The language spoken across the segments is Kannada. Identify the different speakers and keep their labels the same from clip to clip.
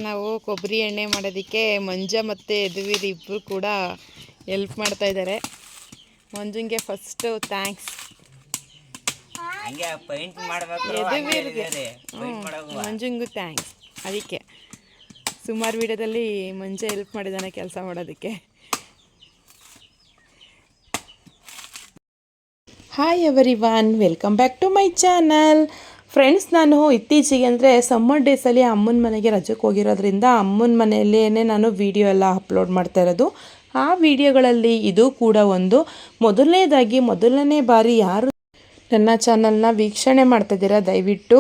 Speaker 1: ನಾವು ಕೊಬ್ಬರಿ ಎಣ್ಣೆ ಮಾಡೋದಕ್ಕೆ ಮಂಜ ಮತ್ತು ಯದುವೀರ್ ಇಬ್ಬರು ಕೂಡ ಹೆಲ್ಪ್ ಮಾಡ್ತಾ ಇದ್ದಾರೆ. ಮಂಜುಂಗೆ ಫಸ್ಟು ಥ್ಯಾಂಕ್ಸ್. ಯದುವೀರ್ಗೆ ಮಂಜುಂಗೂ ಥ್ಯಾಂಕ್ಸ್. ಅದಕ್ಕೆ ಸುಮಾರು ವಿಡಿಯೋದಲ್ಲಿ ಮಂಜ ಹೆಲ್ಪ್ ಮಾಡಿದ್ದಾನೆ ಕೆಲಸ ಮಾಡೋದಕ್ಕೆ. Hi everyone, welcome back to my channel. Friends, ನಾನು ಇತ್ತೀಚೆಗೆ ಅಂದರೆ ಸಮ್ಮರ್ ಡೇಸಲ್ಲಿ ಅಮ್ಮನ ಮನೆಗೆ ರಜಕ್ಕೆ ಹೋಗಿರೋದ್ರಿಂದ ಅಮ್ಮನ ಮನೆಯಲ್ಲೇ ನಾನು ವಿಡಿಯೋ ಎಲ್ಲ ಅಪ್ಲೋಡ್ ಮಾಡ್ತಾ ಇರೋದು. ಆ ವಿಡಿಯೋಗಳಲ್ಲಿ ಇದು ಕೂಡ ಒಂದು. ಮೊದಲನೇ ಬಾರಿ ಯಾರು ನನ್ನ ಚಾನಲ್ನ ವೀಕ್ಷಣೆ ಮಾಡ್ತಿದ್ದೀರಾ ದಯವಿಟ್ಟು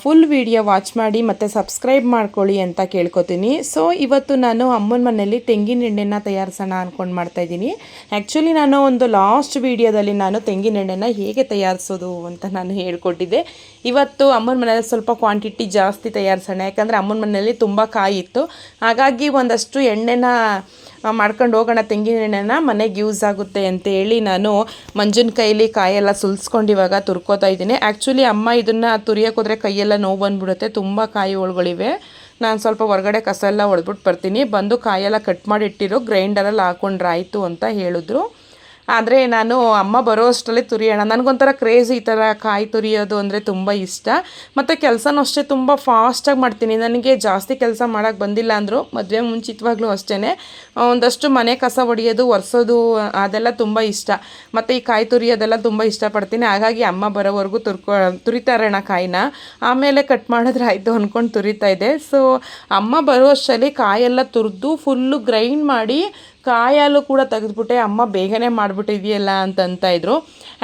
Speaker 1: ಫುಲ್ ವಿಡಿಯೋ ವಾಚ್ ಮಾಡಿ ಮತ್ತು ಸಬ್ಸ್ಕ್ರೈಬ್ ಮಾಡ್ಕೊಳ್ಳಿ ಅಂತ ಕೇಳ್ಕೊತೀನಿ. ಸೊ ಇವತ್ತು ನಾನು ಅಮ್ಮನ ಮನೆಯಲ್ಲಿ ತೆಂಗಿನ ಎಣ್ಣೆನ ತಯಾರಿಸೋಣ ಅಂದ್ಕೊಂಡು ಮಾಡ್ತಾಯಿದ್ದೀನಿ. ಆ್ಯಕ್ಚುಲಿ ನಾನು ಒಂದು ಲಾಸ್ಟ್ ವಿಡಿಯೋದಲ್ಲಿ ನಾನು ತೆಂಗಿನ ಎಣ್ಣೆನ ಹೇಗೆ ತಯಾರಿಸೋದು ಅಂತ ನಾನು ಹೇಳ್ಕೊಟ್ಟಿದ್ದೆ. ಇವತ್ತು ಅಮ್ಮನ ಮನೆಯಲ್ಲಿ ಸ್ವಲ್ಪ ಕ್ವಾಂಟಿಟಿ ಜಾಸ್ತಿ ತಯಾರಿಸೋಣ, ಯಾಕಂದರೆ ಅಮ್ಮನ ಮನೆಯಲ್ಲಿ ತುಂಬ ಕಾಯಿ ಇತ್ತು. ಹಾಗಾಗಿ ಒಂದಷ್ಟು ಎಣ್ಣೆನ ಮಾಡ್ಕೊಂಡು ಹೋಗೋಣ, ತೆಂಗಿನ ಎಣ್ಣೆನ ಮನೆಗೆ ಯೂಸ್ ಆಗುತ್ತೆ ಅಂತೇಳಿ ನಾನು ಮಂಜನ ಕೈಲಿ ಕಾಯೆಲ್ಲ ಸುಲಿಸ್ಕೊಂಡು ಇವಾಗ ತುರ್ಕೋತಾ ಇದ್ದೀನಿ. ಆ್ಯಕ್ಚುಲಿ ಅಮ್ಮ ಇದನ್ನು ತುರಿಯೋಕೆ ಹೋದರೆ ಕೈಯೆಲ್ಲ ನೋವು ಬಂದುಬಿಡುತ್ತೆ, ತುಂಬ ಕಾಯಿ ಒಳಗಳಿವೆ. ನಾನು ಸ್ವಲ್ಪ ಹೊರಗಡೆ ಕಸ ಎಲ್ಲ ಹೊಡೆದ್ಬಿಟ್ಟು ಬರ್ತೀನಿ. ಬಂದು ಕಾಯೆಲ್ಲ ಕಟ್ ಮಾಡಿ ಇಟ್ಟಿರೋ ಗ್ರೈಂಡರಲ್ಲಿ ಹಾಕೊಂಡ್ರೆ ಆಯಿತು ಅಂತ ಹೇಳಿದ್ರು. ಆದರೆ ನಾನು ಅಮ್ಮ ಬರೋ ಅಷ್ಟರಲ್ಲಿ ತುರಿಯೋಣ, ನನಗೊಂಥರ ಕ್ರೇಜ್ ಈ ಥರ ಕಾಯಿ ತುರಿಯೋದು ಅಂದರೆ ತುಂಬ ಇಷ್ಟ. ಮತ್ತು ಕೆಲಸನೂ ಅಷ್ಟೇ ತುಂಬ ಫಾಸ್ಟಾಗಿ ಮಾಡ್ತೀನಿ. ನನಗೆ ಜಾಸ್ತಿ ಕೆಲಸ ಮಾಡೋಕ್ಕೆ ಬಂದಿಲ್ಲ ಅಂದರು ಮದುವೆ ಮುಂಚಿತವಾಗ್ಲೂ ಅಷ್ಟೇ ಒಂದಷ್ಟು ಮನೆ ಕಸ ಹೊಡೆಯೋದು, ಒರೆಸೋದು ಅದೆಲ್ಲ ತುಂಬ ಇಷ್ಟ. ಮತ್ತು ಈ ಕಾಯಿ ತುರಿಯೋದೆಲ್ಲ ತುಂಬ ಇಷ್ಟಪಡ್ತೀನಿ. ಹಾಗಾಗಿ ಅಮ್ಮ ಬರೋವರೆಗೂ ತುರಿತಾರಣ ಕಾಯಿನ, ಆಮೇಲೆ ಕಟ್ ಮಾಡಿದ್ರೆ ಆಯಿತು ಅಂದ್ಕೊಂಡು ತುರಿತಾ ಇದೆ. ಸೊ ಅಮ್ಮ ಬರೋ ಅಷ್ಟರಲ್ಲಿ ಕಾಯೆಲ್ಲ ತುರಿದು ಫುಲ್ಲು ಗ್ರೈಂಡ್ ಮಾಡಿ ಕಾಯಲ್ಲೂ ಕೂಡ ತೆಗೆದುಬಿಟ್ಟೆ. ಅಮ್ಮ ಬೇಗನೆ ಮಾಡಿಬಿಟ್ಟಿದೆಯಲ್ಲ ಅಂತ ಇದ್ರು.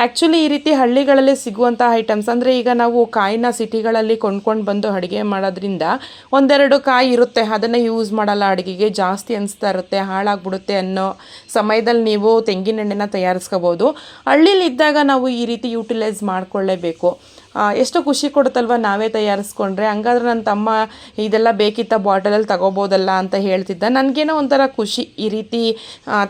Speaker 1: ಆ್ಯಕ್ಚುಲಿ ಈ ರೀತಿ ಹಳ್ಳಿಗಳಲ್ಲಿ ಸಿಗುವಂಥ ಐಟಮ್ಸ್ ಅಂದರೆ ಈಗ ನಾವು ಕಾಯಿನ ಸಿಟಿಗಳಲ್ಲಿ ಕೊಂಡ್ಕೊಂಡು ಬಂದು ಅಡುಗೆ ಮಾಡೋದ್ರಿಂದ ಒಂದೆರಡು ಕಾಯಿ ಇರುತ್ತೆ, ಅದನ್ನು ಯೂಸ್ ಮಾಡಲ್ಲ ಅಡುಗೆಗೆ, ಜಾಸ್ತಿ ಅನಿಸ್ತಾ ಇರುತ್ತೆ, ಹಾಳಾಗ್ಬಿಡುತ್ತೆ ಅನ್ನೋ ಸಮಯದಲ್ಲಿ ನೀವು ತೆಂಗಿನ ಎಣ್ಣೆನ ತಯಾರಿಸ್ಕೋಬೋದು. ಹಳ್ಳೀಲಿ ಇದ್ದಾಗ ನಾವು ಈ ರೀತಿ ಯೂಟಿಲೈಸ್ ಮಾಡಿಕೊಳ್ಳೇಬೇಕು. ಎಷ್ಟು ಖುಷಿ ಕೊಡುತ್ತಲ್ವ ನಾವೇ ತಯಾರಿಸ್ಕೊಂಡ್ರೆ. ಹಂಗಾದ್ರೆ ನನ್ನ ತಮ್ಮ ಇದೆಲ್ಲ ಬೇಕಿತ್ತ ಬಾಟಲಲ್ಲಿ ತಗೋಬೋದಲ್ಲ ಅಂತ ಹೇಳ್ತಿದ್ದ. ನನಗೇನೋ ಒಂಥರ ಖುಷಿ ಈ ರೀತಿ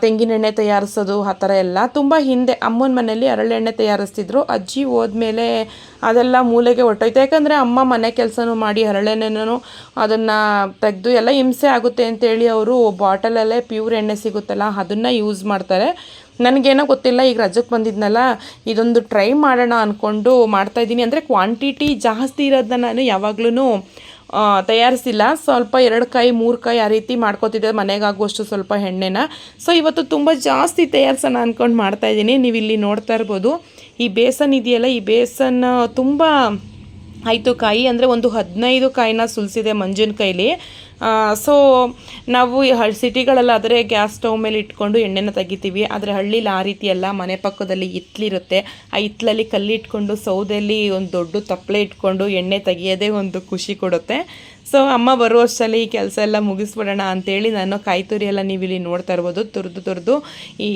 Speaker 1: ತೆಂಗಿನ ಎಣ್ಣೆ ತಯಾರಿಸೋದು ಆ ಥರ ಎಲ್ಲ. ತುಂಬ ಹಿಂದೆ ಅಮ್ಮನ ಮನೇಲಿ ಹರಳೆಣ್ಣೆ ತಯಾರಿಸ್ತಿದ್ರು. ಅಜ್ಜಿ ಹೋದ್ಮೇಲೆ ಅದೆಲ್ಲ ಮೂಲೆಗೆ ಹೊಟ್ಟೋಯ್ತು. ಯಾಕಂದರೆ ಅಮ್ಮ ಮನೆ ಕೆಲಸನೂ ಮಾಡಿ ಹರಳೆಣ್ಣೆನೂ ಅದನ್ನು ತೆಗೆದು ಎಲ್ಲ ಹಿಂಸೆ ಆಗುತ್ತೆ ಅಂತೇಳಿ ಅವರು ಬಾಟಲಲ್ಲೇ ಪ್ಯೂರ್ ಎಣ್ಣೆ ಸಿಗುತ್ತಲ್ಲ ಅದನ್ನು ಯೂಸ್ ಮಾಡ್ತಾರೆ. ನನಗೇನೋ ಗೊತ್ತಿಲ್ಲ, ಈಗ ರಜಕ್ಕೆ ಬಂದಿದ್ನಲ್ಲ ಇದೊಂದು ಟ್ರೈ ಮಾಡೋಣ ಅಂದ್ಕೊಂಡು ಮಾಡ್ತಾಯಿದ್ದೀನಿ. ಅಂದರೆ ಕ್ವಾಂಟಿಟಿ ಜಾಸ್ತಿ ಇರೋದನ್ನ ನಾನು ಯಾವಾಗ್ಲೂ ತಯಾರಿಸಿಲ್ಲ. ಸ್ವಲ್ಪ 2 ಕಾಯಿ 3 ಕಾಯಿ ಆ ರೀತಿ ಮಾಡ್ಕೊತಿದ್ದೆ ಮನೆಗಾಗುವಷ್ಟು ಸ್ವಲ್ಪ ಎಣ್ಣೆನ. ಸೊ ಇವತ್ತು ತುಂಬ ಜಾಸ್ತಿ ತಯಾರಿಸೋಣ ಅಂದ್ಕೊಂಡು ಮಾಡ್ತಾಯಿದ್ದೀನಿ. ನೀವು ಇಲ್ಲಿ ನೋಡ್ತಾ ಇರ್ಬೋದು, ಈ ಬೇಸನ್ ಇದೆಯಲ್ಲ, ಈ ಬೇಸನ್ ತುಂಬ ಆಯಿತು ಕಾಯಿ. ಅಂದರೆ ಒಂದು 15 ಕಾಯಿನ ಸುಲಿಸಿದೆ ಮಂಜನ ಕೈಲಿ. ಸೊ ನಾವು ಸಿಟಿಗಳಲ್ಲಾದರೆ ಗ್ಯಾಸ್ ಸ್ಟವ್ ಮೇಲೆ ಇಟ್ಕೊಂಡು ಎಣ್ಣೆನ ತೆಗಿತೀವಿ. ಆದರೆ ಹಳ್ಳೀಲಿ ಆ ರೀತಿ ಎಲ್ಲ ಮನೆ ಪಕ್ಕದಲ್ಲಿ ಹಿತ್ತಲಿರುತ್ತೆ. ಆ ಹಿತ್ತಲಲ್ಲಿ ಕಲ್ಲಿಟ್ಕೊಂಡು ಸೌದೆಯಲ್ಲಿ ಒಂದು ದೊಡ್ಡ ತಪ್ಪಲೆ ಇಟ್ಕೊಂಡು ಎಣ್ಣೆ ತೆಗಿಯೋದೇ ಒಂದು ಖುಷಿ ಕೊಡುತ್ತೆ. ಸೊ ಅಮ್ಮ ಬರುವಷ್ಟರಲ್ಲಿ ಈ ಕೆಲಸ ಎಲ್ಲ ಮುಗಿಸ್ಬಿಡೋಣ ಅಂಥೇಳಿ ನಾನು ಕಾಯಿ ತುರಿ ಎಲ್ಲ ನೀವು ಇಲ್ಲಿ ನೋಡ್ತಾ ಇರ್ಬೋದು ತುರಿದು ಈ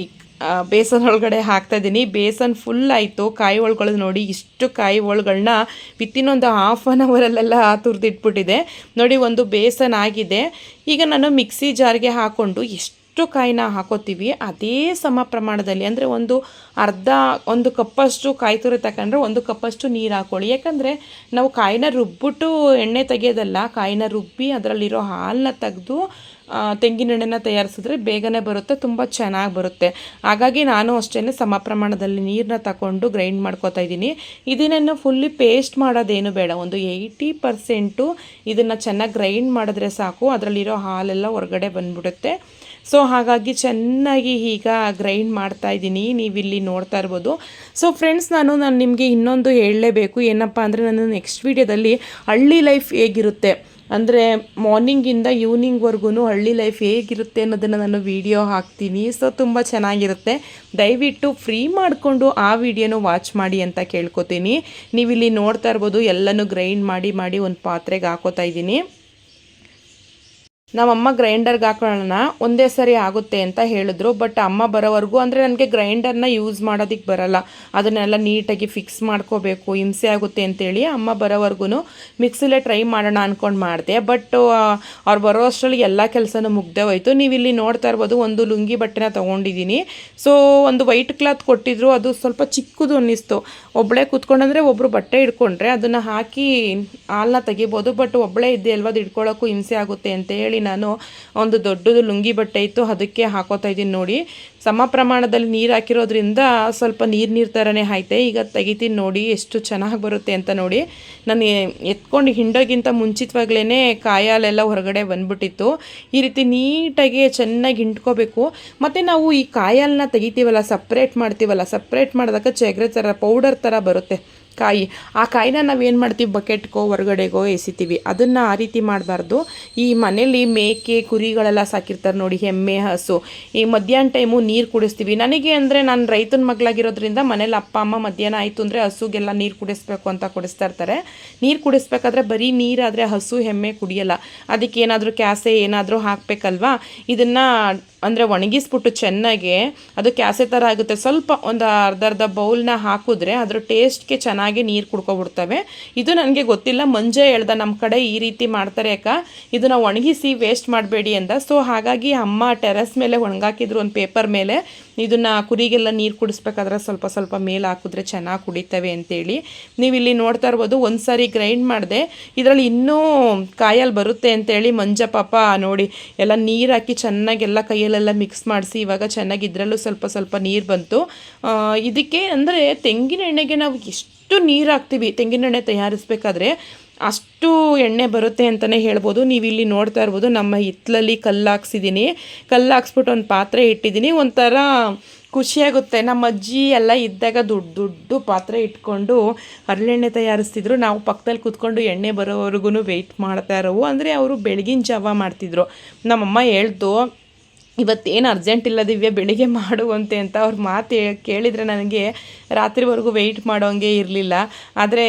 Speaker 1: ಬೇಸನ್ ಒಳಗಡೆ ಹಾಕ್ತಾಯಿದ್ದೀನಿ. ಬೇಸನ್ ಫುಲ್ ಆಯಿತು. ಕಾಯಿ ಒಳಗಳು ನೋಡಿ, ಇಷ್ಟು ಕಾಯಿ ಒಳಗಳನ್ನ ವಿತ್ತಿನೊಂದು ½ ಅವರಲ್ಲೆಲ್ಲ ತುರಿದಿಟ್ಬಿಟ್ಟಿದೆ ನೋಡಿ. ಒಂದು ಬೇಸನ್ ಆಗಿದೆ. ಈಗ ನಾನು ಮಿಕ್ಸಿ ಜಾರ್ಗೆ ಹಾಕ್ಕೊಂಡು ಎಷ್ಟು ಕಾಯಿನ ಹಾಕೋತೀವಿ ಅದೇ ಸಮ ಪ್ರಮಾಣದಲ್ಲಿ, ಅಂದರೆ ಒಂದು ಕಪ್ಪಷ್ಟು ಕಾಯಿ ತುರಿ ತಗೊಂಡ್ರೆ 1 ಕಪ್ಪಷ್ಟು ನೀರು ಹಾಕ್ಕೊಳ್ಳಿ. ಯಾಕಂದರೆ ನಾವು ಕಾಯಿನ ರುಬ್ಬಿಟ್ಟು ಎಣ್ಣೆ ತೆಗೆಯೋದಲ್ಲ, ಕಾಯಿನ ರುಬ್ಬಿ ಅದರಲ್ಲಿರೋ ಹಾಲನ್ನ ತೆಗೆದು ತೆಂಗಿನ ಎಣ್ಣೆನ ತಯಾರಿಸಿದ್ರೆ ಬೇಗನೆ ಬರುತ್ತೆ, ತುಂಬ ಚೆನ್ನಾಗಿ ಬರುತ್ತೆ. ಹಾಗಾಗಿ ನಾನು ಅಷ್ಟೇ ಸಮ ಪ್ರಮಾಣದಲ್ಲಿ ನೀರನ್ನ ತಗೊಂಡು ಗ್ರೈಂಡ್ ಮಾಡ್ಕೋತಾ ಇದ್ದೀನಿ. ಇದನ್ನೇನು ಫುಲ್ಲಿ ಪೇಸ್ಟ್ ಮಾಡೋದೇನು ಬೇಡ, ಒಂದು 80% ಇದನ್ನು ಚೆನ್ನಾಗಿ ಗ್ರೈಂಡ್ ಮಾಡಿದ್ರೆ ಸಾಕು, ಅದರಲ್ಲಿರೋ ಹಾಲೆಲ್ಲ ಹೊರಗಡೆ ಬಂದ್ಬಿಡುತ್ತೆ. ಸೊ ಹಾಗಾಗಿ ಚೆನ್ನಾಗಿ ಈಗ ಗ್ರೈಂಡ್ ಮಾಡ್ತಾ ಇದ್ದೀನಿ, ನೀವಿಲ್ಲಿ ನೋಡ್ತಾ ಇರ್ಬೋದು. ಸೊ ಫ್ರೆಂಡ್ಸ್, ನಾನು ನಿಮಗೆ ಇನ್ನೊಂದು ಹೇಳಲೇಬೇಕು. ಏನಪ್ಪ ಅಂದರೆ ನಾನು ನೆಕ್ಸ್ಟ್ ವೀಡಿಯೋದಲ್ಲಿ ಹಳ್ಳಿ ಲೈಫ್ ಹೇಗಿರುತ್ತೆ, ಅಂದರೆ ಮಾರ್ನಿಂಗಿಂದ ಈವ್ನಿಂಗ್ವರೆಗೂ ಹಳ್ಳಿ ಲೈಫ್ ಹೇಗಿರುತ್ತೆ ಅನ್ನೋದನ್ನು ನಾನು ವಿಡಿಯೋ ಹಾಕ್ತೀನಿ. ಸೊ ತುಂಬ ಚೆನ್ನಾಗಿರುತ್ತೆ. ದಯವಿಟ್ಟು ಫ್ರೀ ಮಾಡಿಕೊಂಡು ಆ ವಿಡಿಯೋನು ವಾಚ್ ಮಾಡಿ ಅಂತ ಕೇಳ್ಕೊತೀನಿ. ನೀವಿಲ್ಲಿ ನೋಡ್ತಾ ಇರ್ಬೋದು, ಎಲ್ಲನೂ ಗ್ರೈಂಡ್ ಮಾಡಿ ಒಂದು ಪಾತ್ರೆಗೆ ಹಾಕೋತಾ ಇದ್ದೀನಿ. ನಮ್ಮಮ್ಮ ಗ್ರೈಂಡರ್ಗೆ ಹಾಕೊಳ್ಳೋಣ ಒಂದೇ ಸರಿ ಆಗುತ್ತೆ ಅಂತ ಹೇಳಿದ್ರು. ಬಟ್ ಅಮ್ಮ ಬರೋವರೆಗೂ ಅಂದರೆ ನನಗೆ ಗ್ರೈಂಡರ್ನ ಯೂಸ್ ಮಾಡೋದಕ್ಕೆ ಬರಲ್ಲ, ಅದನ್ನೆಲ್ಲ ನೀಟಾಗಿ ಫಿಕ್ಸ್ ಮಾಡ್ಕೋಬೇಕು, ಹಿಂಸೆ ಆಗುತ್ತೆ ಅಂತೇಳಿ ಅಮ್ಮ ಬರೋವರೆಗೂ ಮಿಕ್ಸಿಲೇ ಟ್ರೈ ಮಾಡೋಣ ಅಂದ್ಕೊಂಡು ಮಾಡಿದೆ. ಬಟ್ ಅವ್ರು ಬರೋ ಅಷ್ಟರಲ್ಲಿ ಎಲ್ಲ ಕೆಲಸನೂ ಮುಗ್ದೇ ಹೋಯ್ತು. ನೀವು ಇಲ್ಲಿ ನೋಡ್ತಾ ಇರ್ಬೋದು, ಒಂದು ಲುಂಗಿ ಬಟ್ಟೆನ ತೊಗೊಂಡಿದ್ದೀನಿ. ಸೊ ಒಂದು ವೈಟ್ ಕ್ಲಾತ್ ಕೊಟ್ಟಿದ್ರು, ಅದು ಸ್ವಲ್ಪ ಚಿಕ್ಕದು ಅನ್ನಿಸ್ತು. ಒಬ್ಬಳೇ ಕೂತ್ಕೊಂಡಂದರೆ ಒಬ್ಬರು ಬಟ್ಟೆ ಹಿಡ್ಕೊಂಡ್ರೆ ಅದನ್ನು ಹಾಕಿ ಹಾಲನ್ನ ತೆಗಿಬೋದು. ಬಟ್ ಒಬ್ಬಳೇ ಇದ್ದೆ ಅಲ್ವಾ, ಅದು ಹಿಡ್ಕೊಳ್ಳೋಕ್ಕೂ ಹಿಂಸೆ ಆಗುತ್ತೆ ಅಂತ ಹೇಳಿ ನಾನು ಒಂದು ದೊಡ್ಡದು ಲುಂಗಿ ಬಟ್ಟೆ ಇತ್ತು, ಅದಕ್ಕೆ ಹಾಕೋತಾ ಇದ್ದೀನಿ. ನೋಡಿ, ಸಮ ಪ್ರಮಾಣದಲ್ಲಿ ನೀರು ಹಾಕಿರೋದ್ರಿಂದ ಸ್ವಲ್ಪ ನೀರು ಥರನೇ ಆಯ್ತೆ. ಈಗ ತೆಗಿತೀನಿ ನೋಡಿ ಎಷ್ಟು ಚೆನ್ನಾಗಿ ಬರುತ್ತೆ ಅಂತ. ನೋಡಿ, ನಾನು ಎತ್ಕೊಂಡು ಹಿಂಡೋಗಿಂತ ಮುಂಚಿತವಾಗ್ಲೇ ಕಾಯಲೆಲ್ಲ ಹೊರಗಡೆ ಬಂದ್ಬಿಟ್ಟಿತ್ತು. ಈ ರೀತಿ ನೀಟಾಗಿ ಚೆನ್ನಾಗಿ ಹಿಂಡ್ಕೋಬೇಕು. ಮತ್ತು ನಾವು ಈ ಕಾಯಲ್ನ ತೆಗಿತೀವಲ್ಲ, ಸಪ್ರೇಟ್ ಮಾಡ್ತೀವಲ್ಲ, ಸಪ್ರೇಟ್ ಮಾಡಿದಾಗ ಚಗರೆ ಥರ ಪೌಡರ್ ಥರ ಬರುತ್ತೆ ಕಾಯಿ. ಆ ಕಾಯಿನ ನಾವೇನು ಮಾಡ್ತೀವಿ, ಬಕೆಟ್ಗೋ ಹೊರಗಡೆಗೋ ಎಸಿತೀವಿ. ಅದನ್ನು ಆ ರೀತಿ ಮಾಡಬಾರ್ದು. ಈ ಮನೇಲಿ ಮೇಕೆ ಕುರಿಗಳೆಲ್ಲ ಸಾಕಿರ್ತಾರೆ ನೋಡಿ, ಎಮ್ಮೆ ಹಸು, ಈ ಮಧ್ಯಾಹ್ನ ಟೈಮು ನೀರು ಕುಡಿಸ್ತೀವಿ. ನನಗೆ ಅಂದರೆ ನಾನು ರೈತನ ಮಗಳಾಗಿರೋದ್ರಿಂದ ಮನೇಲಿ ಅಪ್ಪ ಅಮ್ಮ ಮಧ್ಯಾಹ್ನ ಆಯಿತು ಅಂದರೆ ಹಸುಗೆಲ್ಲ ನೀರು ಕುಡಿಸ್ಬೇಕು ಅಂತ ಕುಡಿಸ್ತಾ ಇರ್ತಾರೆ. ನೀರು ಕುಡಿಸ್ಬೇಕಾದ್ರೆ ಬರೀ ನೀರಾದರೆ ಹಸು ಎಮ್ಮೆ ಕುಡಿಯಲ್ಲ, ಅದಕ್ಕೆ ಏನಾದರೂ ಕ್ಯಾಸೆ ಏನಾದರೂ ಹಾಕಬೇಕಲ್ವಾ. ಇದನ್ನು ಅಂದರೆ ಒಣಗಿಸ್ಬಿಟ್ಟು ಚೆನ್ನಾಗಿ ಅದು ಕ್ಯಾಸೆ ಥರ ಆಗುತ್ತೆ. ಸ್ವಲ್ಪ ಒಂದು ಅರ್ಧ ಬೌಲ್ನ ಹಾಕಿದ್ರೆ ಅದ್ರ ಟೇಸ್ಟ್ಗೆ ಚೆನ್ನಾಗಿ ನೀರು ಕುಡ್ಕೊಬಿಡ್ತವೆ. ಇದು ನನಗೆ ಗೊತ್ತಿಲ್ಲ, ಮಂಜೆ ಹೇಳ್ದ ನಮ್ಮ ಕಡೆ ಈ ರೀತಿ ಮಾಡ್ತಾರೆ ಅಕ್ಕ, ಇದನ್ನು ಒಣಗಿಸಿ ವೇಸ್ಟ್ ಮಾಡಬೇಡಿ ಅಂತ. ಸೊ ಹಾಗಾಗಿ ಅಮ್ಮ ಟೆರೆಸ್ ಮೇಲೆ ಒಣಗಾಕಿದ್ರು ಒಂದು ಪೇಪರ್ ಮೇಲೆ. ಇದನ್ನು ಕುರಿಗೆಲ್ಲ ನೀರು ಕುಡಿಸ್ಬೇಕಾದ್ರೆ ಸ್ವಲ್ಪ ಸ್ವಲ್ಪ ಮೇಲೆ ಹಾಕಿದ್ರೆ ಚೆನ್ನಾಗಿ ಕುಡಿತವೆ ಅಂತೇಳಿ. ನೀವು ಇಲ್ಲಿ ನೋಡ್ತಾ ಇರ್ಬೋದು, ಒಂದು ಸಾರಿ ಗ್ರೈಂಡ್ ಮಾಡಿದೆ, ಇದರಲ್ಲಿ ಇನ್ನೂ ಕಾಯಲ್ಲಿ ಬರುತ್ತೆ ಅಂತೇಳಿ ಮಂಜ ಪಾಪ ನೋಡಿ ಎಲ್ಲ ನೀರು ಹಾಕಿ ಚೆನ್ನಾಗೆಲ್ಲ ಕೈಯಲ್ಲೆಲ್ಲ ಮಿಕ್ಸ್ ಮಾಡಿಸಿ ಇವಾಗ ಚೆನ್ನಾಗಿ ಇದರಲ್ಲೂ ಸ್ವಲ್ಪ ಸ್ವಲ್ಪ ನೀರು ಬಂತು. ಇದಕ್ಕೆ ಅಂದರೆ ತೆಂಗಿನ ಎಣ್ಣೆಗೆ ನಾವು ಎಷ್ಟು ನೀರು ಹಾಕ್ತೀವಿ ತೆಂಗಿನ ಎಣ್ಣೆ ತಯಾರಿಸ್ಬೇಕಾದ್ರೆ ಅಷ್ಟು ಎಣ್ಣೆ ಬರುತ್ತೆ ಅಂತಲೇ ಹೇಳ್ಬೋದು. ನೀವು ಇಲ್ಲಿ ನೋಡ್ತಾ ಇರ್ಬೋದು, ನಮ್ಮ ಹಿತ್ತಲಲ್ಲಿ ಕಲ್ಲು ಹಾಕ್ಸಿದ್ದೀನಿ. ಕಲ್ಲು ಹಾಕ್ಸ್ಬಿಟ್ಟು ಒಂದು ಪಾತ್ರೆ ಇಟ್ಟಿದ್ದೀನಿ. ಒಂಥರ ಖುಷಿಯಾಗುತ್ತೆ. ನಮ್ಮ ಅಜ್ಜಿ ಎಲ್ಲ ಇದ್ದಾಗ ದೊಡ್ಡ ಪಾತ್ರೆ ಇಟ್ಕೊಂಡು ಹರಳೆಣ್ಣೆ ತಯಾರಿಸ್ತಿದ್ರು. ನಾವು ಪಕ್ಕದಲ್ಲಿ ಕೂತ್ಕೊಂಡು ಎಣ್ಣೆ ಬರೋವರೆಗೂ ವೆಯ್ಟ್ ಮಾಡ್ತಾ ಇರೋವು. ಅಂದರೆ ಅವರು ಬೆಳಗಿನ ಜಾವ ಮಾಡ್ತಿದ್ರು. ನಮ್ಮಮ್ಮ ಹೇಳ್ತು, ಇವತ್ತೇನು ಅರ್ಜೆಂಟ್ ಇಲ್ಲ ದಿವ್ಯ, ಬೆಳಿಗ್ಗೆ ಮಾಡುವಂತೆ ಅಂತ. ಅವ್ರ ಮಾತು ಕೇಳಿದರೆ ನನಗೆ ರಾತ್ರಿವರೆಗೂ ವೆಯ್ಟ್ ಮಾಡೋಂಗೆ ಇರಲಿಲ್ಲ. ಆದರೆ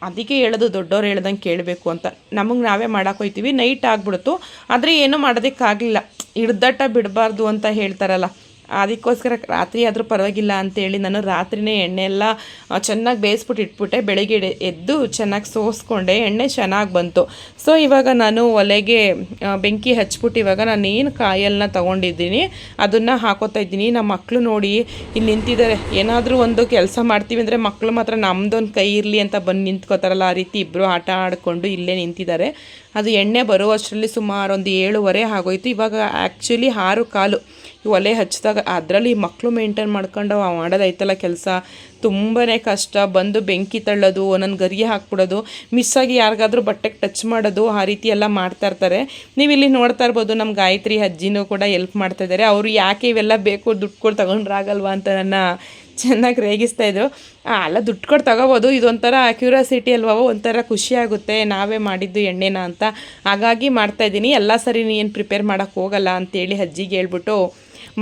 Speaker 1: ಅದಕ್ಕೆ ಹೇಳೋದು, ದೊಡ್ಡವ್ರು ಹೇಳ್ದಂಗೆ ಕೇಳಬೇಕು ಅಂತ. ನಮಗೆ ನಾವೇ ಮಾಡೋಕ್ಕೋಯ್ತೀವಿ, ನೈಟ್ ಆಗಿಬಿಡ್ತು. ಆದರೆ ಏನೂ ಮಾಡೋದಕ್ಕಾಗಲಿಲ್ಲ, ಹಿಡ್ದಟ್ಟ ಬಿಡಬಾರ್ದು ಅಂತ ಹೇಳ್ತಾರಲ್ಲ, ಅದಕ್ಕೋಸ್ಕರ ರಾತ್ರಿ ಆದರೂ ಪರವಾಗಿಲ್ಲ ಅಂತೇಳಿ ನಾನು ರಾತ್ರಿಯೇ ಎಣ್ಣೆ ಎಲ್ಲ ಚೆನ್ನಾಗಿ ಬೇಯಿಸ್ಬಿಟ್ಟು ಇಟ್ಬಿಟ್ಟೆ. ಬೆಳಗ್ಗೆ ಎದ್ದು ಚೆನ್ನಾಗಿ ಸೋಸ್ಕೊಂಡೆ, ಎಣ್ಣೆ ಚೆನ್ನಾಗಿ ಬಂತು. ಸೊ ಇವಾಗ ನಾನು ಒಲೆಗೆ ಬೆಂಕಿ ಹಚ್ಬಿಟ್ಟು ಇವಾಗ ನಾನು ಏನು ಕಾಯಲ್ನ ತೊಗೊಂಡಿದ್ದೀನಿ ಅದನ್ನು ಹಾಕೋತಾ ಇದ್ದೀನಿ. ನಮ್ಮ ಮಕ್ಕಳು ನೋಡಿ ಇಲ್ಲಿ ನಿಂತಿದ್ದಾರೆ. ಏನಾದರೂ ಒಂದು ಕೆಲಸ ಮಾಡ್ತೀವಿ ಅಂದರೆ ಮಕ್ಕಳು ಮಾತ್ರ ನಮ್ಮದೊಂದು ಕೈ ಇರಲಿ ಅಂತ ಬಂದು ನಿಂತ್ಕೋತಾರಲ್ಲ, ಆ ರೀತಿ ಇಬ್ಬರು ಆಟ ಆಡಿಕೊಂಡು ಇಲ್ಲೇ ನಿಂತಿದ್ದಾರೆ. ಅದು ಎಣ್ಣೆ ಬರುವಷ್ಟರಲ್ಲಿ ಸುಮಾರು ಒಂದು 7:15 ಆಗೋಯ್ತು. ಇವಾಗ ಆ್ಯಕ್ಚುಲಿ 6:15 ಒಲೆ ಹಚ್ಚಿದಾಗ. ಅದರಲ್ಲಿ ಮಕ್ಕಳು ಮೇಂಟೈನ್ ಮಾಡ್ಕೊಂಡು ಮಾಡೋದೈತಲ್ಲ ಕೆಲಸ, ತುಂಬಾ ಕಷ್ಟ. ಬಂದು ಬೆಂಕಿ ತಳ್ಳೋದು, ಒಂದೊಂದು ಗರಿಗೆ ಹಾಕ್ಬಿಡೋದು, ಮಿಸ್ಸಾಗಿ ಯಾರಿಗಾದ್ರೂ ಬಟ್ಟೆಗೆ ಟಚ್ ಮಾಡೋದು, ಆ ರೀತಿ ಎಲ್ಲ ಮಾಡ್ತಾಯಿರ್ತಾರೆ. ನೀವು ಇಲ್ಲಿ ನೋಡ್ತಾ ಇರ್ಬೋದು, ನಮ್ಮ ಗಾಯತ್ರಿ ಅಜ್ಜಿನೂ ಕೂಡ ಎಲ್ಪ್ ಮಾಡ್ತಾಯಿದ್ದಾರೆ. ಅವರು ಯಾಕೆ ಇವೆಲ್ಲ ಬೇಕು, ದುಡ್ಡು ಕೊಟ್ಟು ತಗೊಂಡ್ರಾಗಲ್ವಾ ಅಂತ ನನ್ನ ಚೆನ್ನಾಗಿ ರೇಗಿಸ್ತಾಯಿದ್ರು. ಅಲ್ಲ, ದುಡ್ಡು ಕೊಟ್ಟು ತಗೋಬೋದು, ಇದೊಂಥರ ಕ್ಯೂರಿಯಾಸಿಟಿ ಅಲ್ವ, ಒಂಥರ ಖುಷಿಯಾಗುತ್ತೆ ನಾವೇ ಮಾಡಿದ್ದು ಎಣ್ಣೆನ ಅಂತ. ಹಾಗಾಗಿ ಮಾಡ್ತಾಯಿದ್ದೀನಿ. ಎಲ್ಲ ಸರಿ ಏನು ಪ್ರಿಪೇರ್ ಮಾಡೋಕ್ಕೆ ಹೋಗಲ್ಲ ಅಂತೇಳಿ ಅಜ್ಜಿಗೆ ಹೇಳ್ಬಿಟ್ಟು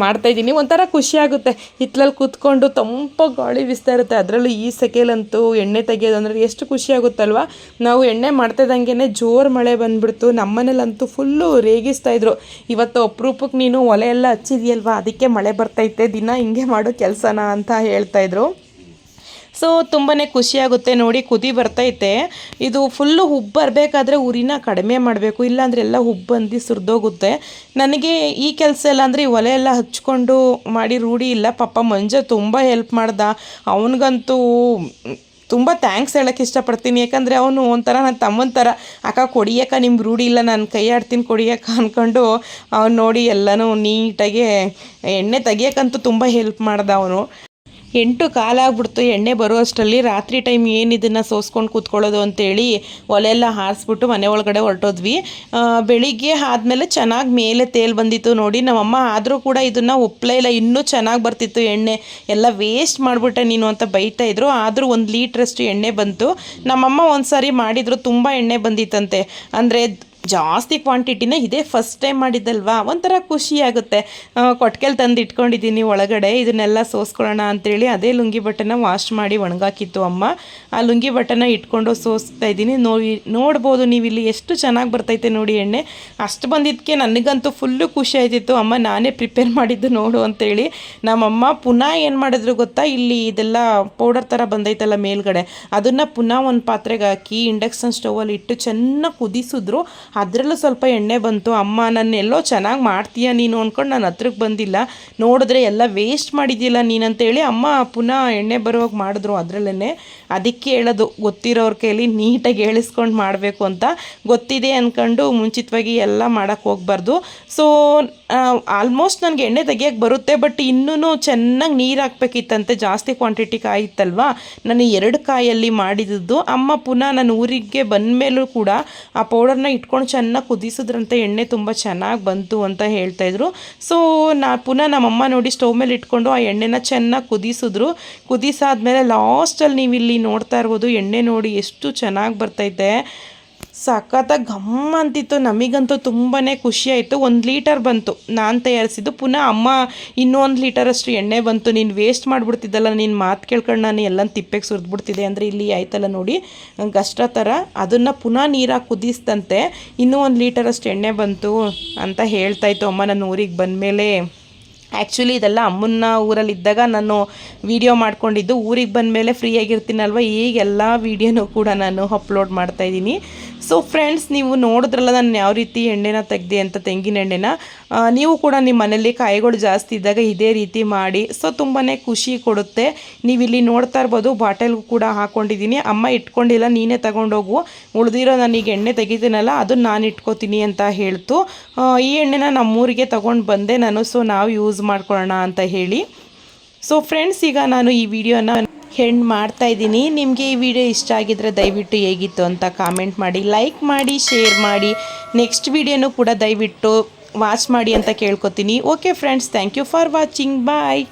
Speaker 1: ಮಾಡ್ತಾಯಿದ್ದೀನಿ. ಒಂಥರ ಖುಷಿಯಾಗುತ್ತೆ. ಹಿತ್ತಲಲ್ಲಿ ಕೂತ್ಕೊಂಡು ತಂಪಾಗಿ ಗಾಳಿ ಬೀಸ್ತಾ ಇರುತ್ತೆ. ಅದರಲ್ಲೂ ಈ ಸೆಕೆಲಂತೂ ಎಣ್ಣೆ ತೆಗೆಯೋದು ಅಂದರೆ ಎಷ್ಟು ಖುಷಿಯಾಗುತ್ತಲ್ವ. ನಾವು ಎಣ್ಣೆ ಮಾಡ್ತಾಯಿದ್ದಂಗೆ ಜೋರು ಮಳೆ ಬಂದುಬಿಡ್ತು. ನಮ್ಮನೇಲಂತೂ ಫುಲ್ಲು ರೇಗಿಸ್ತಾಯಿದ್ರು, ಇವತ್ತು ಅಪರೂಪಕ್ಕೆ ನೀನು ಒಲೆ ಎಲ್ಲ ಹಚ್ಚಿದೆಯಲ್ವ, ಅದಕ್ಕೆ ಮಳೆ ಬರ್ತೈತೆ, ದಿನ ಹಿಂಗೆ ಮಾಡೋ ಕೆಲಸನ ಅಂತ ಹೇಳ್ತಾಯಿದ್ರು. ಸೊ ತುಂಬಾ ಖುಷಿಯಾಗುತ್ತೆ. ನೋಡಿ, ಕುದಿ ಬರ್ತೈತೆ. ಇದು ಫುಲ್ಲು ಹುಬ್ಬು ಬರಬೇಕಾದ್ರೆ ಉರಿನ ಕಡಿಮೆ ಮಾಡಬೇಕು, ಇಲ್ಲಾಂದರೆ ಎಲ್ಲ ಹುಬ್ಬು ಬಂದು ಸುರಿದೋಗುತ್ತೆ. ನನಗೆ ಈ ಕೆಲಸ ಎಲ್ಲ ಅಂದರೆ ಈ ಒಲೆ ಎಲ್ಲ ಹಚ್ಕೊಂಡು ಮಾಡಿ ರೂಢಿ ಇಲ್ಲ. ಪಾಪ ಮಂಜ ತುಂಬ ಹೆಲ್ಪ್ ಮಾಡ್ದ. ಅವನಿಗಂತೂ ತುಂಬ ಥ್ಯಾಂಕ್ಸ್ ಹೇಳೋಕ್ಕೆ ಇಷ್ಟಪಡ್ತೀನಿ. ಯಾಕಂದರೆ ಅವನು ಒಂಥರ ನನ್ನ ತಮ್ಮನ ಥರ. ಅಕ್ಕ ಕೊಡಿಯಕ್ಕ, ನಿಮ್ಗೆ ರೂಢಿ ಇಲ್ಲ, ನಾನು ಕೈ ಆಡ್ತೀನಿ ಕೊಡಿಯಕ್ಕ ಅಂದ್ಕೊಂಡು ಅವ್ನು ನೋಡಿ ಎಲ್ಲನೂ ನೀಟಾಗಿ ಎಣ್ಣೆ ತೆಗಿಯೋಕ್ಕಂತೂ ತುಂಬ ಹೆಲ್ಪ್ ಮಾಡ್ದ ಅವನು. 8:15 ಆಗ್ಬಿಡ್ತು ಎಣ್ಣೆ ಬರೋ ಅಷ್ಟರಲ್ಲಿ. ರಾತ್ರಿ ಟೈಮ್ ಏನು ಇದನ್ನು ಸೋಸ್ಕೊಂಡು ಕೂತ್ಕೊಳ್ಳೋದು ಅಂತೇಳಿ ಒಲೆಯೆಲ್ಲ ಹಾರಿಸ್ಬಿಟ್ಟು ಮನೆ ಒಳಗಡೆ ಹೊರಟೋದ್ವಿ. ಬೆಳಿಗ್ಗೆ ಆದಮೇಲೆ ಚೆನ್ನಾಗಿ ಮೇಲೆ ತೇಲ್ ಬಂದಿತ್ತು ನೋಡಿ. ನಮ್ಮಮ್ಮ ಆದರೂ ಕೂಡ ಇದನ್ನು ಒಪ್ಪಲೇ ಇಲ್ಲ, ಇನ್ನೂ ಚೆನ್ನಾಗಿ ಬರ್ತಿತ್ತು ಎಣ್ಣೆ, ಎಲ್ಲ ವೇಸ್ಟ್ ಮಾಡಿಬಿಟ್ಟೆ ನೀನು ಅಂತ ಬೈತಾಯಿದ್ರು. ಆದರೂ 1 ಲೀಟ್ರಷ್ಟು ಎಣ್ಣೆ ಬಂತು. ನಮ್ಮಮ್ಮ ಒಂದು ಸಾರಿ ಮಾಡಿದ್ರು, ತುಂಬ ಎಣ್ಣೆ ಬಂದಿತ್ತಂತೆ. ಅಂದರೆ ಜಾಸ್ತಿ ಕ್ವಾಂಟಿಟಿನ ಇದೇ ಫಸ್ಟ್ ಟೈಮ್ ಮಾಡಿದ್ದಲ್ವಾ, ಒಂಥರ ಖುಷಿ ಆಗುತ್ತೆ. ಕೊಟ್ಗೆಲ್ ತಂದು ಇಟ್ಕೊಂಡಿದ್ದೀನಿ ಒಳಗಡೆ, ಇದನ್ನೆಲ್ಲ ಸೋಸ್ಕೊಳ್ಳೋಣ ಅಂತೇಳಿ. ಅದೇ ಲುಂಗಿ ಬಟ್ಟೆನ ವಾಶ್ ಮಾಡಿ ಒಣಗಾಕಿತ್ತು ಅಮ್ಮ. ಆ ಲುಂಗಿ ಬಟ್ಟೆನ ಇಟ್ಕೊಂಡು ಸೋಸ್ತಾ ಇದ್ದೀನಿ. ನೋಡ್ಬೋದು ನೀವು ಇಲ್ಲಿ ಎಷ್ಟು ಚೆನ್ನಾಗಿ ಬರ್ತೈತೆ ನೋಡಿ ಎಣ್ಣೆ. ಅಷ್ಟು ಬಂದಿದ್ದಕ್ಕೆ ನನಗಂತೂ ಫುಲ್ಲು ಖುಷಿ ಆಯ್ತಿತ್ತು. ಅಮ್ಮ ನಾನೇ ಪ್ರಿಪೇರ್ ಮಾಡಿದ್ದು ನೋಡು ಅಂತೇಳಿ. ನಮ್ಮಮ್ಮ ಪುನಃ ಏನು ಮಾಡಿದ್ರು ಗೊತ್ತಾ, ಇಲ್ಲಿ ಇದೆಲ್ಲ ಪೌಡರ್ ಥರ ಬಂದೈತಲ್ಲ ಮೇಲ್ಗಡೆ, ಅದನ್ನು ಪುನಃ ಒಂದು ಪಾತ್ರೆಗೆ ಹಾಕಿ ಇಂಡಕ್ಷನ್ ಸ್ಟವಲ್ಲಿ ಇಟ್ಟು ಚೆನ್ನಾಗಿ ಕುದಿಸಿದ್ರು. ಅದರಲ್ಲೂ ಸ್ವಲ್ಪ ಎಣ್ಣೆ ಬಂತು. ಅಮ್ಮ ನಾನು ಎಲ್ಲೋ ಚೆನ್ನಾಗಿ ಮಾಡ್ತೀಯ ನೀನು ಅಂದ್ಕೊಂಡು ನಾನು ಹತ್ರಕ್ಕೆ ಬಂದಿಲ್ಲ. ನೋಡಿದ್ರೆ ಎಲ್ಲ ವೇಸ್ಟ್ ಮಾಡಿದ್ದಿಲ್ಲ ನೀನಂತೇಳಿ ಅಮ್ಮ ಪುನಃ ಎಣ್ಣೆ ಬರುವಾಗ ಮಾಡಿದ್ರು ಅದರಲ್ಲೇ. ಅದಕ್ಕೆ ಹೇಳೋದು, ಗೊತ್ತಿರೋರ ಕೈಲಿ ನೀಟಾಗಿ ಹೇಳಿಸ್ಕೊಂಡು ಮಾಡಬೇಕು ಅಂತ. ಗೊತ್ತಿದೆ ಅಂದ್ಕೊಂಡು ಮುಂಚಿತವಾಗಿ ಎಲ್ಲ ಮಾಡೋಕ್ಕೆ ಹೋಗ್ಬಾರ್ದು. ಸೊ ಆಲ್ಮೋಸ್ಟ್ ನನಗೆ ಎಣ್ಣೆ ತೆಗಿಯೋಕ್ಕೆ ಬರುತ್ತೆ, ಬಟ್ ಇನ್ನೂ ಚೆನ್ನಾಗಿ ನೀರು ಹಾಕ್ಬೇಕಿತ್ತಂತೆ. ಜಾಸ್ತಿ ಕ್ವಾಂಟಿಟಿ ಕಾಯಿತ್ತಲ್ವಾ, ನಾನು 2 ಕಾಯಲ್ಲಿ ಮಾಡಿದ್ದು. ಅಮ್ಮ ಪುನಃ ನಾನು ಊರಿಗೆ ಬಂದ ಮೇಲೂ ಕೂಡ ಆ ಪೌಡರ್ನ ಇಟ್ಕೊಂಡು ಚೆನ್ನಾಗಿ ಕುದಿಸಿದ್ರಂತೆ. ಎಣ್ಣೆ ತುಂಬ ಚೆನ್ನಾಗಿ ಬಂತು ಅಂತ ಹೇಳ್ತಾಯಿದ್ರು. ಸೊ ಪುನಃ ನಮ್ಮಮ್ಮ ನೋಡಿ ಸ್ಟವ್ ಮೇಲೆ ಇಟ್ಕೊಂಡು ಆ ಎಣ್ಣೆನ ಚೆನ್ನಾಗಿ ಕುದಿಸಿದ್ರು. ಕುದಿಸಾದ್ಮೇಲೆ ಲಾಸ್ಟಲ್ಲಿ ನೀವು ಇಲ್ಲಿ ನೋಡ್ತಾ ಇರ್ಬೋದು, ಎಣ್ಣೆ ನೋಡಿ ಎಷ್ಟು ಚೆನ್ನಾಗಿ ಬರ್ತೈತೆ. ಸಖತ್ತಾಗಿ ಘಮ್ಮ ಅಂತಿತ್ತು. ನಮಗಂತೂ ತುಂಬಾ ಖುಷಿಯಾಯಿತು. 1 ಲೀಟರ್ ಬಂತು ನಾನು ತಯಾರಿಸಿದ್ದು. ಪುನಃ ಅಮ್ಮ ಇನ್ನೂ 1 ಲೀಟರಷ್ಟು ಎಣ್ಣೆ ಬಂತು. ನೀನು ವೇಸ್ಟ್ ಮಾಡಿಬಿಡ್ತಿದ್ದಲ್ಲ, ನೀನು ಮಾತು ಕೇಳ್ಕೊಂಡು ನಾನು ಎಲ್ಲ ತಿಪ್ಪೆಗೆ ಸುರಿದ್ಬಿಡ್ತಿದ್ದೆ ಅಂದರೆ ಇಲ್ಲಿ ಆಯ್ತಲ್ಲ ನೋಡಿ ಗಷ್ಟ ಥರ. ಅದನ್ನು ಪುನಃ ನೀರಾಗಿ ಕುದಿಸ್ತಂತೆ. ಇನ್ನೂ 1 ಲೀಟರಷ್ಟು ಎಣ್ಣೆ ಬಂತು ಅಂತ ಹೇಳ್ತಾಯಿತ್ತು ಅಮ್ಮ ನಾನು ಊರಿಗೆ ಬಂದಮೇಲೆ. ಆ್ಯಕ್ಚುಲಿ ಇದೆಲ್ಲ ಅಮ್ಮನ ಊರಲ್ಲಿದ್ದಾಗ ನಾನು ವೀಡಿಯೋ ಮಾಡ್ಕೊಂಡಿದ್ದು. ಊರಿಗೆ ಬಂದಮೇಲೆ ಫ್ರೀಯಾಗಿರ್ತೀನಲ್ವ, ಈಗೆಲ್ಲ ವೀಡಿಯೋನೂ ಕೂಡ ನಾನು ಅಪ್ಲೋಡ್ ಮಾಡ್ತಾಯಿದ್ದೀನಿ. ಸೊ ಫ್ರೆಂಡ್ಸ್, ನೀವು ನೋಡಿದ್ರಲ್ಲ ನಾನು ಯಾವ ರೀತಿ ಎಣ್ಣೆನ ತೆಗೆದೆ ಅಂತ, ತೆಂಗಿನ ಎಣ್ಣೆನ. ನೀವು ಕೂಡ ನಿಮ್ಮ ಮನೇಲಿ ಕಾಯಿಗಳು ಜಾಸ್ತಿ ಇದ್ದಾಗ ಇದೇ ರೀತಿ ಮಾಡಿ. ಸೊ ತುಂಬಾ ಖುಷಿ ಕೊಡುತ್ತೆ. ನೀವು ಇಲ್ಲಿ ನೋಡ್ತಾ ಇರ್ಬೋದು, ಬಾಟಲ್ಗೂ ಕೂಡ ಹಾಕ್ಕೊಂಡಿದ್ದೀನಿ. ಅಮ್ಮ ಇಟ್ಕೊಂಡಿಲ್ಲ, ನೀನೇ ತಗೊಂಡೋಗು, ಉಳಿದಿರೋ ನಾನೀಗ ಎಣ್ಣೆ ತೆಗಿತೀನಲ್ಲ ಅದನ್ನು ನಾನು ಇಟ್ಕೋತೀನಿ ಅಂತ ಹೇಳ್ತು. ಈ ಎಣ್ಣೆನ ನಮ್ಮೂರಿಗೆ ತೊಗೊಂಡು ಬಂದೆ ನಾನು. ಸೊ ನಾವು ಯೂಸ್ ಮಾಡ್ಕೊಳ್ಳೋಣ ಅಂತ ಹೇಳಿ. ಸೊ ಫ್ರೆಂಡ್ಸ್, ಈಗ ನಾನು ಈ ವಿಡಿಯೋನ ಎಂಡ್ ಮಾಡ್ತಾ ಇದ್ದೀನಿ. ನಿಮಗೆ ಈ ವಿಡಿಯೋ ಇಷ್ಟ ಆಗಿದ್ರೆ ದಯವಿಟ್ಟು ಹೇಗಿತ್ತು ಅಂತ ಕಾಮೆಂಟ್ ಮಾಡಿ, ಲೈಕ್ ಮಾಡಿ, ಶೇರ್ ಮಾಡಿ. ನೆಕ್ಸ್ಟ್ ವಿಡಿಯೋನೂ ಕೂಡ ದಯವಿಟ್ಟು ವಾಚ್ ಮಾಡಿ ಅಂತ ಕೇಳ್ಕೊತೀನಿ. Okay friends, thank you for watching. Bye.